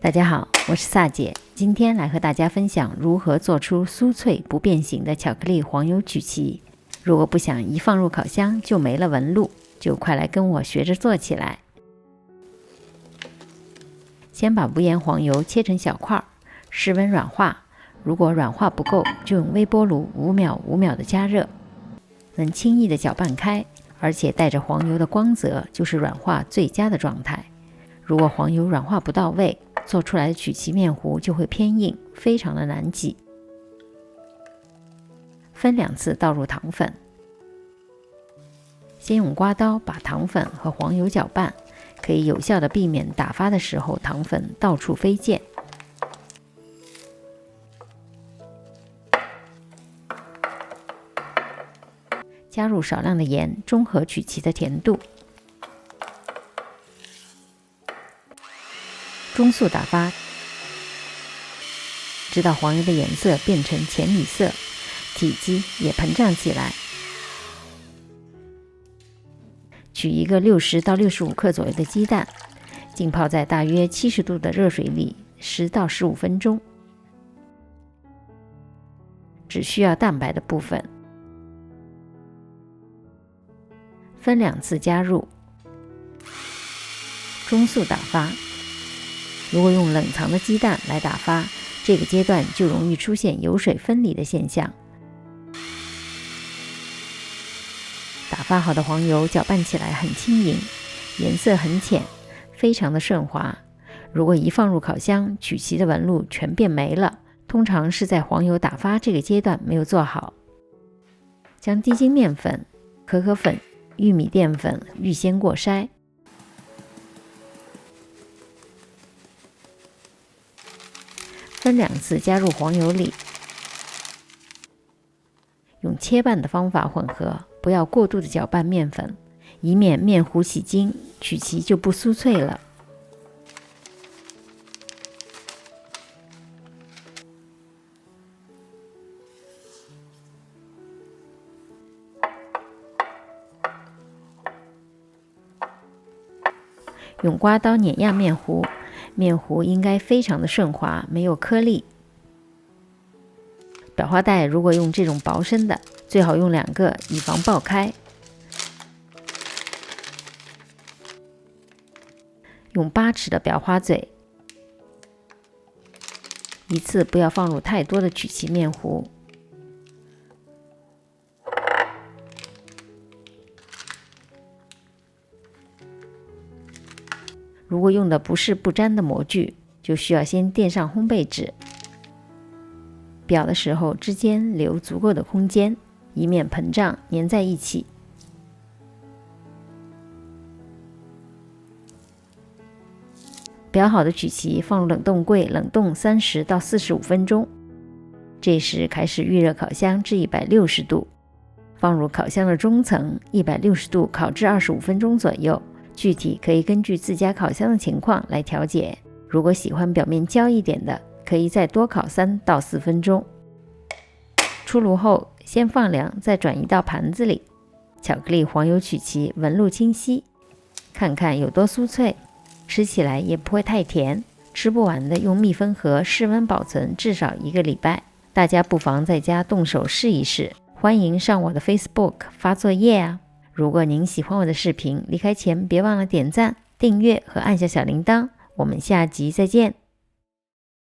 大家好，我是萨姐，今天来和大家分享如何做出酥脆不变形的巧克力黄油曲奇。如果不想一放入烤箱就没了纹路，就快来跟我学着做起来。先把无盐黄油切成小块，室温软化。如果软化不够，就用微波炉5秒5秒的加热，能轻易的搅拌开，而且带着黄油的光泽就是软化最佳的状态。如果黄油软化不到位，做出来的曲奇面糊就会偏硬，非常的难挤。分2次倒入糖粉，先用刮刀把糖粉和黄油搅拌，可以有效的避免打发的时候糖粉到处飞溅。加入少量的盐，中和曲奇的甜度。中速打发，直到黄油的颜色变成浅米色，体积也膨胀起来。取一个60到65克左右的鸡蛋，浸泡在大约70度的热水里10到15分钟，只需要蛋白的部分。分2次加入，中速打发。如果用冷藏的鸡蛋来打发，这个阶段就容易出现油水分离的现象。打发好的黄油搅拌起来很轻盈，颜色很浅，非常的顺滑。如果一放入烤箱，曲奇的纹路全变没了，通常是在黄油打发这个阶段没有做好。将低筋面粉、可可粉、玉米淀粉预先过筛，分2次加入黄油里，用切拌的方法混合，不要过度的搅拌面粉，以免面糊起筋，曲奇就不酥脆了。用刮刀碾压面糊，面糊应该非常的顺滑，没有颗粒。裱花袋如果用这种薄身的，最好用2个，以防爆开。用8尺的裱花嘴，一次不要放入太多的曲奇面糊。如果用的不是不粘的模具，就需要先垫上烘焙纸，裱的时候之间留足够的空间，以免膨胀粘在一起。裱好的曲奇放入冷冻柜冷冻30到45分钟，这时开始预热烤箱至160度，放入烤箱的中层，160度烤至25分钟左右。具体可以根据自家烤箱的情况来调节，如果喜欢表面焦一点的，可以再多烤3到4分钟。出炉后先放凉，再转移到盘子里。巧克力黄油曲奇纹路清晰，看看有多酥脆，吃起来也不会太甜。吃不完的用密封盒室温保存至少1个礼拜。大家不妨在家动手试一试。欢迎上我的 Facebook 发作业啊！如果您喜欢我的视频，离开前别忘了点赞、订阅和按下小铃铛。我们下集再见。